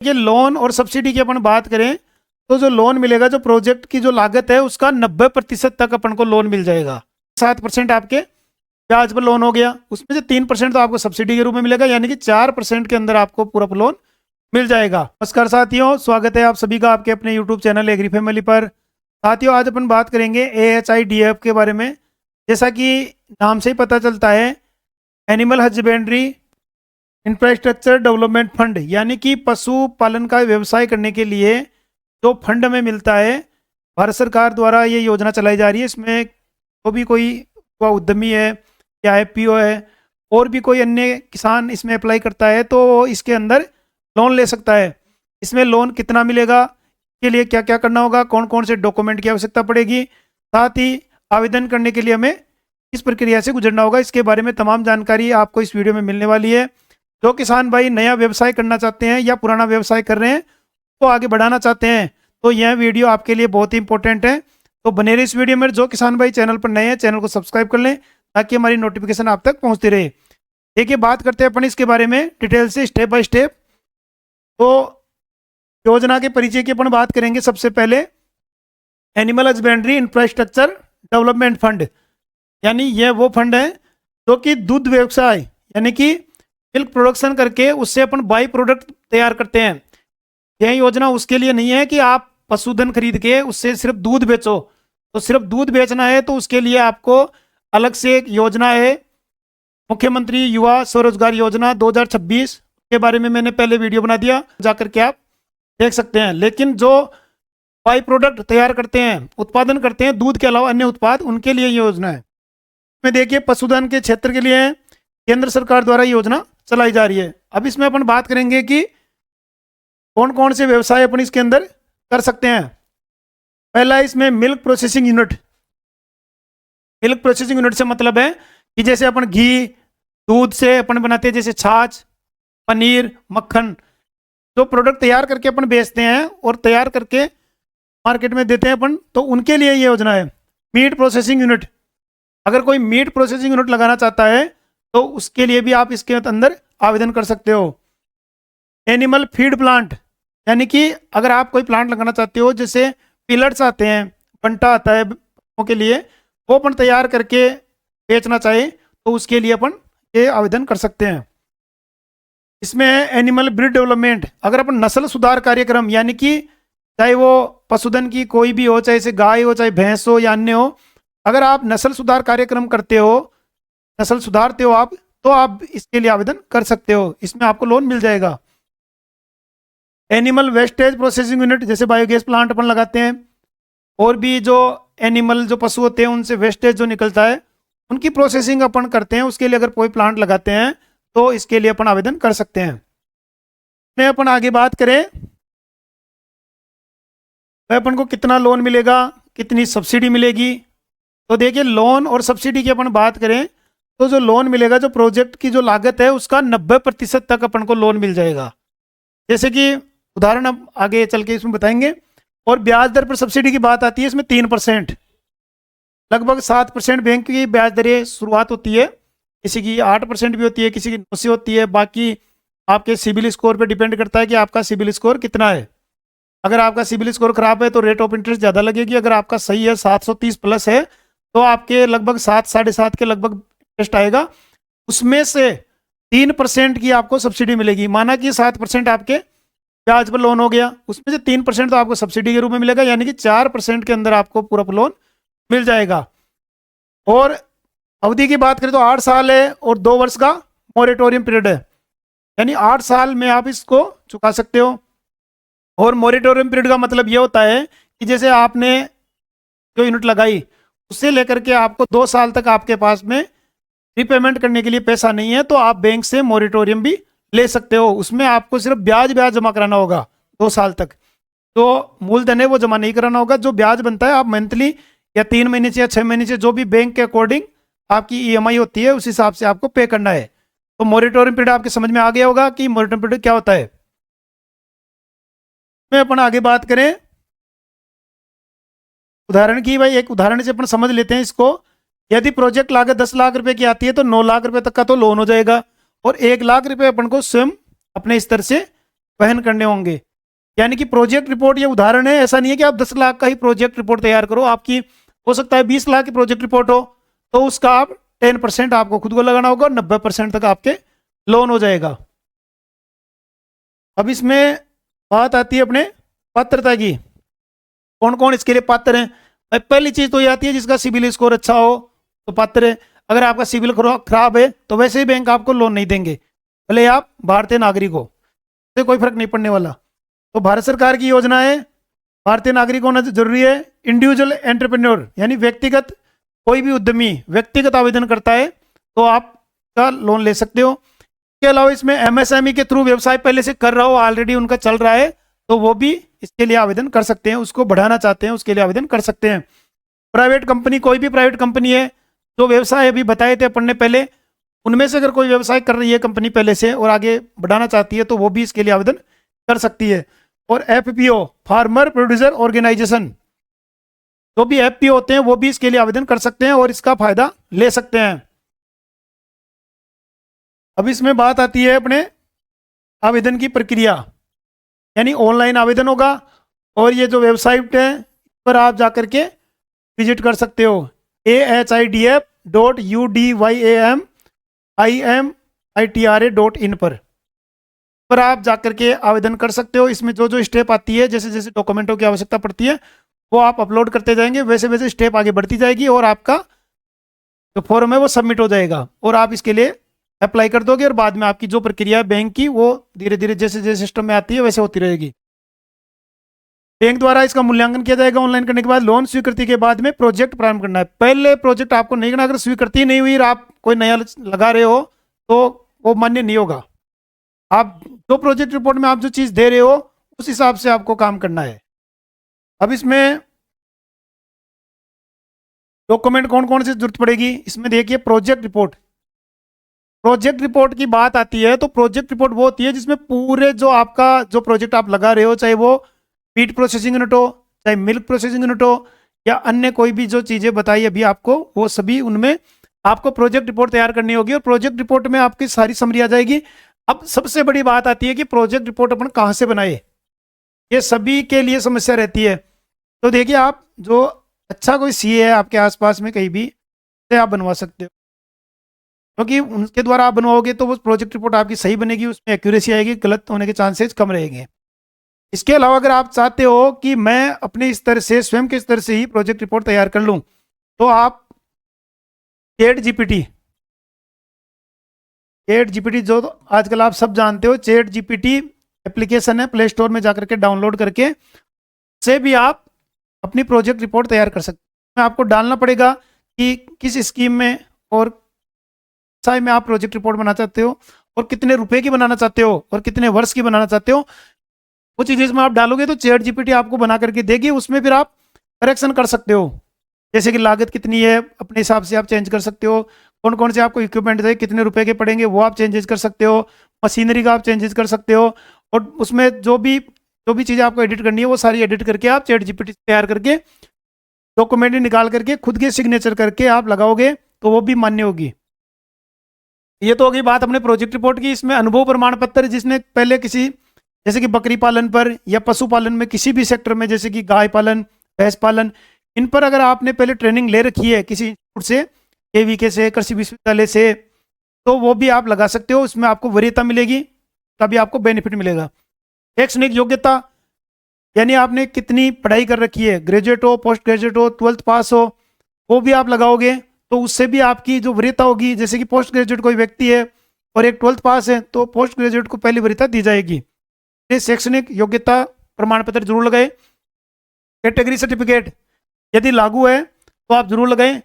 ये लोन और सब्सिडी की अपन बात करें तो जो लोन मिलेगा, जो प्रोजेक्ट की जो लागत है उसका 90% तक अपन को लोन मिल जाएगा। 7% आपके ब्याज पर लोन हो गया, उसमें से 3% तो आपको सब्सिडी के रूप में मिलेगा, यानी कि 4% के अंदर आपको पूरा लोन मिल जाएगा। नमस्कार साथियों, स्वागत है आप सभी का आपके अपने यूट्यूब चैनल एग्री फैमिली पर। साथियों, आज अपन बात करेंगे AHIDF के बारे में। जैसा कि नाम से ही पता चलता है, animal husbandry infrastructure development fund, यानी कि पशु पालन का व्यवसाय करने के लिए जो फंड हमें मिलता है, भारत सरकार द्वारा ये योजना चलाई जा रही है। इसमें तो भी कोई उद्यमी है या IPO है और भी कोई अन्य किसान इसमें अप्लाई करता है तो इसके अंदर लोन ले सकता है। इसमें लोन कितना मिलेगा, के लिए क्या क्या करना होगा, कौन कौन से डॉक्यूमेंट की आवश्यकता पड़ेगी, साथ ही आवेदन करने के लिए हमें किस प्रक्रिया से गुजरना होगा, इसके बारे में तमाम जानकारी आपको इस वीडियो में मिलने वाली है। जो किसान भाई नया व्यवसाय करना चाहते हैं या पुराना व्यवसाय कर रहे हैं तो आगे बढ़ाना चाहते हैं, तो यह वीडियो आपके लिए बहुत ही इंपॉर्टेंट है। तो बने रहिए इस वीडियो में। जो किसान भाई चैनल पर नए हैं, चैनल को सब्सक्राइब कर लें ताकि हमारी नोटिफिकेशन आप तक पहुंचती रहे। देखिए, बात करते हैं अपन इसके बारे में डिटेल से, स्टेप बाय स्टेप। तो योजना के परिचय की अपन बात करेंगे। सबसे पहले animal husbandry infrastructure development fund, यानी यह वो फंड है जो कि दूध व्यवसाय यानी कि मिल्क प्रोडक्शन करके उससे अपन बाई प्रोडक्ट तैयार करते हैं। यह योजना उसके लिए नहीं है कि आप पशुधन खरीद के उससे सिर्फ दूध बेचो। तो सिर्फ दूध बेचना है तो उसके लिए आपको अलग से एक योजना है, मुख्यमंत्री युवा स्वरोजगार योजना 2026 के बारे में मैंने पहले वीडियो बना दिया, जाकर के आप देख सकते हैं। लेकिन जो बाई प्रोडक्ट तैयार करते हैं, उत्पादन करते हैं दूध के अलावा अन्य उत्पाद, उनके लिए योजना है। में देखिए, पशुधन के क्षेत्र के लिए केंद्र सरकार द्वारा योजना चलाई जा रही है। अब इसमें अपन बात करेंगे कि कौन कौन से व्यवसाय अपन इसके अंदर कर सकते हैं। पहला है इसमें milk processing unit. Milk processing unit से मतलब है कि जैसे अपन घी, दूध से अपन बनाते हैं, जैसे छाछ, पनीर, मक्खन, जो प्रोडक्ट तैयार करके अपन बेचते हैं और तैयार करके मार्केट में देते हैं अपन, तो उनके लिए ये योजना है। मीट प्रोसेसिंग यूनिट, अगर कोई मीट प्रोसेसिंग यूनिट लगाना चाहता है तो उसके लिए भी आप इसके अंदर आवेदन कर सकते हो। एनिमल फीड प्लांट, यानी कि अगर आप कोई प्लांट लगाना चाहते हो, जैसे पिलट्स आते हैं, बंटा आता है के लिए, वो अपन तैयार करके बेचना चाहे तो उसके लिए अपन ये आवेदन कर सकते हैं। इसमें एनिमल ब्रीड डेवलपमेंट, अगर अपन नस्ल सुधार कार्यक्रम, यानी कि चाहे वो पशुधन की कोई भी हो, चाहे से गाय हो, चाहे भैंस हो या अन्य हो, अगर आप नस्ल सुधार कार्यक्रम करते हो, नस्ल सुधारते हो आप, तो आप इसके लिए आवेदन कर सकते हो। इसमें आपको लोन मिल जाएगा। एनिमल वेस्टेज प्रोसेसिंग यूनिट, जैसे बायोगैस प्लांट अपन लगाते हैं और भी जो एनिमल जो पशु होते हैं उनसे वेस्टेज जो निकलता है उनकी प्रोसेसिंग अपन करते हैं, उसके लिए अगर कोई प्लांट लगाते हैं तो इसके लिए अपन आवेदन कर सकते हैं। में अपन आगे बात करें तो अपन को कितना लोन मिलेगा, कितनी सब्सिडी मिलेगी। तो देखिए, लोन और सब्सिडी की अपन बात करें तो जो लोन मिलेगा, जो प्रोजेक्ट की जो लागत है उसका 90% तक अपन को लोन मिल जाएगा। जैसे कि उदाहरण अब आगे चल के इसमें बताएंगे। और ब्याज दर पर सब्सिडी की बात आती है, इसमें 3%, लगभग 7% बैंक की ब्याज दरें शुरुआत होती है, किसी की 8% भी होती है, किसी की 9 से होती है। बाकी आपके सिबिल स्कोर पे डिपेंड करता है कि आपका सिबिल स्कोर कितना है। अगर आपका सिबिल स्कोर खराब है तो रेट ऑफ इंटरेस्ट ज़्यादा लगेगी। अगर आपका सही है, 730 प्लस है, तो आपके लगभग 7 साढ़े 7 के लगभग इंटरेस्ट आएगा। उसमें से 3% की आपको सब्सिडी मिलेगी। माना कि 7% आपके ब्याज पर लोन हो गया, उसमें से 3% तो आपको सब्सिडी के रूप में मिलेगा, यानी कि 4% के अंदर आपको पूरा लोन मिल जाएगा। और अवधि की बात करें तो 8 साल है और 2 वर्ष का मोरेटोरियम पीरियड है, यानी 8 साल में आप इसको चुका सकते हो। और मोरेटोरियम पीरियड का मतलब ये होता है कि जैसे आपने जो यूनिट लगाई उससे लेकर के आपको 2 साल तक आपके पास में रीपेमेंट करने के लिए पैसा नहीं है, तो आप बैंक से मोरेटोरियम भी ले सकते हो। उसमें आपको सिर्फ ब्याज जमा कराना होगा 2 साल तक। तो मूलधन है वो जमा नहीं कराना होगा। जो ब्याज बनता है आप मंथली या 3 महीने से या 6 महीने से, जो भी बैंक के अकॉर्डिंग आपकी EMI होती है, उस हिसाब से आपको पे करना है। तो मोरेटोरियम पीरियड आपके समझ में आ गया होगा कि मोरेटोरियम पीरियड क्या होता है। में अपन आगे बात करें उदाहरण की, भाई एक उदाहरण से अपन समझ लेते हैं इसको। यदि प्रोजेक्ट लागत 10 लाख रुपए की आती है तो 9 लाख रुपए तक का तो लोन हो जाएगा और 1 लाख रुपए अपन को स्वयं अपने स्तर से वहन करने होंगे। यानी कि प्रोजेक्ट रिपोर्ट ये उदाहरण है, ऐसा नहीं है कि आप 10 लाख का ही प्रोजेक्ट रिपोर्ट तैयार करो। आपकी हो सकता है 20 लाख की प्रोजेक्ट रिपोर्ट हो, तो उसका आप 10% आपको खुद को लगाना होगा और 90% तक आपके लोन हो जाएगा। अब इसमें बात आती है अपने पात्रता की, कौन कौन इसके लिए पात्र हैं। पहली चीज तो ये आती है जिसका सिबिल स्कोर अच्छा हो तो पात्र है। अगर आपका सिबिल खराब है तो वैसे ही बैंक आपको लोन नहीं देंगे, भले आप भारतीय नागरिक हो, इससे कोई फर्क नहीं पड़ने वाला। तो भारत सरकार की योजना है, भारतीय नागरिक होना जरूरी है। इंडिविजुअल एंटरप्रेन्योर यानी व्यक्तिगत, कोई भी उद्यमी व्यक्तिगत आवेदन करता है तो आप का लोन ले सकते हो। इसके अलावा इसमें एमएसएमई के थ्रू व्यवसाय पहले से कर रहा हो, ऑलरेडी उनका चल रहा है, तो वो भी इसके लिए आवेदन कर सकते हैं। उसको बढ़ाना चाहते हैं उसके लिए आवेदन कर सकते हैं। प्राइवेट कंपनी, कोई भी प्राइवेट कंपनी है, जो व्यवसाय अभी बताए थे अपन ने पहले, उनमें से अगर कोई व्यवसाय कर रही है कंपनी पहले से और आगे बढ़ाना चाहती है तो वो भी इसके लिए आवेदन कर सकती है। और एफपीओ, फार्मर प्रोड्यूसर ऑर्गेनाइजेशन, जो भी एफपीओ होते हैं वो भी इसके लिए आवेदन कर सकते हैं और इसका फायदा ले सकते हैं। अब इसमें बात आती है अपने आवेदन की प्रक्रिया, यानी ऑनलाइन आवेदन होगा और ये जो वेबसाइट है इस पर आप जाकर के विजिट कर सकते हो, ahidf.udayamimitra.in पर आप जाकर के आवेदन कर सकते हो। इसमें जो जो स्टेप आती है, जैसे जैसे डॉक्यूमेंटों की आवश्यकता पड़ती है वो आप अपलोड करते जाएंगे, वैसे वैसे स्टेप आगे बढ़ती जाएगी और आपका जो फॉर्म है वो सबमिट हो जाएगा और आप इसके लिए अप्लाई कर दोगे और बाद में आपकी जो प्रक्रिया है बैंक की वो धीरे धीरे जैसे जैसे सिस्टम में आती है वैसे होती रहेगी। बैंक द्वारा इसका मूल्यांकन किया जाएगा। ऑनलाइन करने के बाद लोन स्वीकृति के बाद में प्रोजेक्ट प्रारंभ करना है। पहले प्रोजेक्ट आपको नहीं करना, अगर स्वीकृति नहीं हुई और आप कोई नया लगा रहे हो तो वो मान्य नहीं होगा। आप जो प्रोजेक्ट रिपोर्ट में आप जो चीज़ दे रहे हो उस हिसाब से आपको काम करना है। अब इसमें डॉक्यूमेंट कौन कौन से जरूरत पड़ेगी, इसमें देखिए प्रोजेक्ट रिपोर्ट। प्रोजेक्ट रिपोर्ट की बात आती है तो प्रोजेक्ट रिपोर्ट वो होती है जिसमें पूरे जो आपका जो प्रोजेक्ट आप लगा रहे हो, चाहे वो फीड प्रोसेसिंग यूनिट हो, चाहे मिल्क प्रोसेसिंग यूनिट हो या अन्य कोई भी जो चीज़ें बताई अभी आपको, वो सभी उनमें आपको प्रोजेक्ट रिपोर्ट तैयार करनी होगी और प्रोजेक्ट रिपोर्ट में आपकी सारी समरी आ जाएगी। अब सबसे बड़ी बात आती है कि प्रोजेक्ट रिपोर्ट अपन कहाँ से बनाए, ये सभी के लिए समस्या रहती है। तो देखिए आप जो अच्छा कोई सीए है आपके आसपास में कहीं भी से आप बनवा सकते हो, क्योंकि उनके द्वारा आप बनवाओगे तो वो प्रोजेक्ट रिपोर्ट आपकी सही बनेगी, उसमें एक्यूरेसी आएगी, गलत होने के चांसेस कम रहेंगे। इसके अलावा अगर आप चाहते हो कि मैं अपने स्तर से, स्वयं के स्तर से ही प्रोजेक्ट रिपोर्ट तैयार कर लूँ, तो आप चैट जीपीटी जो आजकल आप सब जानते हो, चैट जीपीटी एप्लीकेशन है, प्ले स्टोर में जाकर के डाउनलोड करके से भी आप अपनी प्रोजेक्ट रिपोर्ट तैयार कर सकते हैं। आपको डालना पड़ेगा कि किस स्कीम में और साल में आप प्रोजेक्ट रिपोर्ट बनाना चाहते हो और कितने रुपए की बनाना चाहते हो और कितने वर्ष की बनाना चाहते हो, वो चीज़ इसमें आप डालोगे तो चैट जीपीटी आपको बना करके देगी। उसमें फिर आप करेक्शन कर सकते हो, जैसे कि लागत कितनी है अपने हिसाब से आप चेंज कर सकते हो, कौन कौन से आपको इक्विपमेंट चाहिए, कितने रुपए के पड़ेंगे वो आप चेंजेस कर सकते हो, मशीनरी का आप चेंजेस कर सकते हो और उसमें जो भी चीज़ें आपको एडिट करनी है वो सारी एडिट करके आप चैट जीपीटी तैयार करके डॉक्यूमेंट निकाल करके खुद के सिग्नेचर करके आप लगाओगे तो वो भी मान्य होगी। ये तो होगी बात अपने प्रोजेक्ट रिपोर्ट की। इसमें अनुभव प्रमाण पत्र, जिसने पहले किसी जैसे कि बकरी पालन पर या पशुपालन में किसी भी सेक्टर में, जैसे कि गाय पालन, भैंस पालन, इन पर अगर आपने पहले ट्रेनिंग ले रखी है किसी इंस्टीट्यूट से, केवीके से, कृषि विश्वविद्यालय से, तो वो भी आप लगा सकते हो। उसमें आपको वरीयता मिलेगी, तभी आपको बेनिफिट मिलेगा। शैक्षणिक योग्यता यानी आपने कितनी पढ़ाई कर रखी है, ग्रेजुएट हो, पोस्ट ग्रेजुएट हो, 12th पास हो, वो भी आप लगाओगे तो उससे भी आपकी जो वरीयता होगी, जैसे कि पोस्ट ग्रेजुएट कोई व्यक्ति है और एक 12th पास है तो पोस्ट ग्रेजुएट को पहली वरीयता दी जाएगी। ये शैक्षणिक योग्यता प्रमाण पत्र जरूर लगाए। कैटेगरी सर्टिफिकेट यदि लागू है तो आप जरूर लगाएं।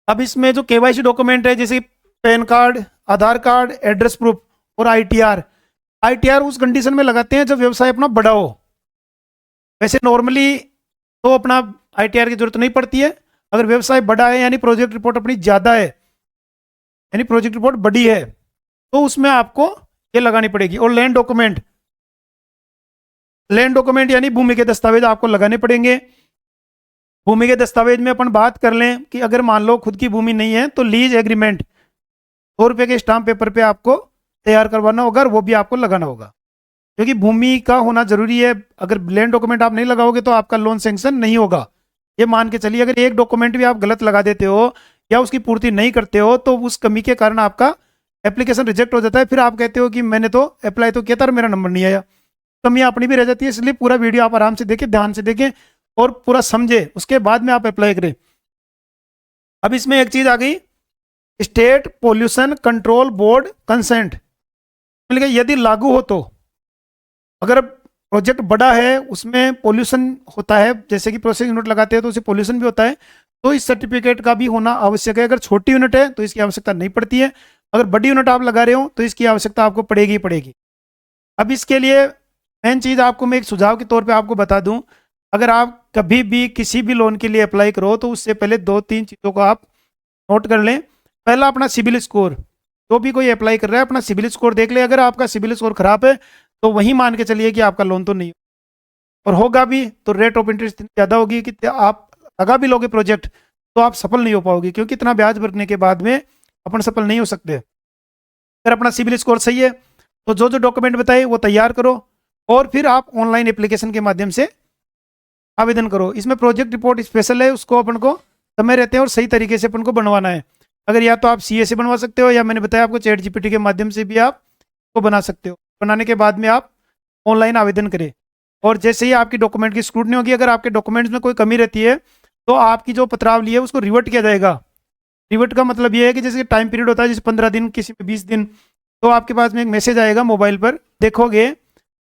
अब इसमें जो केवाईसी डॉक्यूमेंट है, जैसे पैन कार्ड, आधार कार्ड, एड्रेस प्रूफ और आईटीआर उस कंडीशन में लगाते हैं जब व्यवसाय अपना बड़ा हो। वैसे नॉर्मली तो अपना आईटीआर की जरूरत नहीं पड़ती है। अगर व्यवसाय बड़ा है यानी प्रोजेक्ट रिपोर्ट अपनी ज़्यादा है, यानी प्रोजेक्ट रिपोर्ट बड़ी है, तो उसमें आपको ये लगानी पड़ेगी। और लैंड डॉक्यूमेंट यानी भूमि के दस्तावेज आपको लगाने पड़ेंगे। भूमि के दस्तावेज में अपन बात कर लें कि अगर मान लो खुद की भूमि नहीं है तो लीज एग्रीमेंट 100 रुपये के स्टाम्प पेपर पे आपको तैयार करवाना होगा और वो भी आपको लगाना होगा। क्योंकि भूमि का होना जरूरी है। अगर लैंड डॉक्यूमेंट आप नहीं लगाओगे तो आपका लोन सैंक्शन नहीं होगा। ये मान के चलिए, अगर एक डॉक्यूमेंट भी आप गलत लगा देते हो या उसकी पूर्ति नहीं करते हो तो उस कमी के कारण आपका एप्लीकेशन रिजेक्ट हो जाता है। फिर आप कहते हो कि मैंने तो अप्लाई तो किया था और मेरा नंबर नहीं आया। कमियां अपनी भी रह जाती है। इसलिए पूरा वीडियो आप आराम से देखें, ध्यान से देखें और पूरा समझे, उसके बाद में आप अप्लाई करें। अब इसमें एक चीज आ गई, state pollution control board consent. यदि लागू हो तो, अगर प्रोजेक्ट बड़ा है उसमें पोल्यूशन होता है, जैसे कि प्रोसेस यूनिट लगाते हैं तो उसे पोल्यूशन भी होता है, तो इस सर्टिफिकेट का भी होना आवश्यक है। अगर छोटी यूनिट है तो इसकी आवश्यकता नहीं पड़ती है, अगर बड़ी यूनिट आप लगा रहे हो तो इसकी आवश्यकता आपको पड़ेगी ही पड़ेगी। अब इसके लिए मेन चीज़ आपको मैं एक सुझाव के तौर पे आपको बता दूं, अगर आप कभी भी किसी भी लोन के लिए अप्लाई करो तो उससे पहले 2-3 चीज़ों को आप नोट कर लें। पहला, अपना सिबिल स्कोर। जो भी कोई अप्लाई कर रहा है अपना सिबिल स्कोर देख ले। अगर आपका सिबिल स्कोर खराब है तो वही मान के चलिए कि आपका लोन तो नहीं, और होगा भी तो रेट ऑफ इंटरेस्ट इतनी ज़्यादा होगी कि आप लगा भी लोगे प्रोजेक्ट तो आप सफल नहीं हो पाओगे, क्योंकि इतना ब्याज भरने के बाद में अपन सफल नहीं हो सकते। अगर अपना सिबिल स्कोर सही है तो जो जो डॉक्यूमेंट बताए वो तैयार करो और फिर आप ऑनलाइन एप्लीकेशन के माध्यम से आवेदन करो। इसमें प्रोजेक्ट रिपोर्ट स्पेशल है, उसको अपन को समय रहते हैं और सही तरीके से अपन को बनवाना है। अगर या तो आप सीए से बनवा सकते हो या मैंने बताया आपको चैट जीपीटी के माध्यम से भी आप को बना सकते हो। बनाने के बाद में आप ऑनलाइन आवेदन करें और जैसे ही आपकी डॉक्यूमेंट की स्क्रूटनी होगी, अगर आपके डॉक्यूमेंट्स में कोई कमी रहती है तो आपकी जो पत्रावली है उसको रिवर्ट किया जाएगा। रिवर्ट का मतलब ये है कि जैसे टाइम पीरियड होता है, जैसे 15 दिन, किसी में 20 दिन, तो आपके पास में एक मैसेज आएगा मोबाइल पर, देखोगे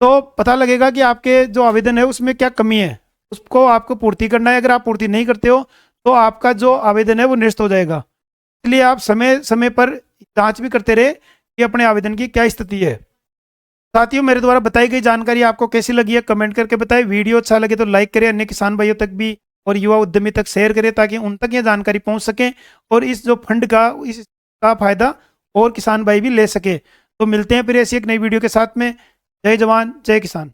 तो पता लगेगा कि आपके जो आवेदन है उसमें क्या कमी है, उसको आपको पूर्ति करना है। अगर आप पूर्ति नहीं करते हो तो आपका जो आवेदन है वो निरस्त हो जाएगा। इसलिए आप समय समय पर जांच भी करते रहे कि अपने आवेदन की क्या स्थिति है। साथियों, मेरे द्वारा बताई गई जानकारी आपको कैसी लगी है कमेंट करके बताएं। वीडियो अच्छा लगे तो लाइक करें, अन्य किसान भाइयों तक भी और युवा उद्यमी तक शेयर करें ताकि उन तक ये जानकारी पहुंच सके और इस जो फंड का इसका फायदा और किसान भाई भी ले सके। तो मिलते हैं फिर ऐसी एक नई वीडियो के साथ में। जय जवान जय किसान।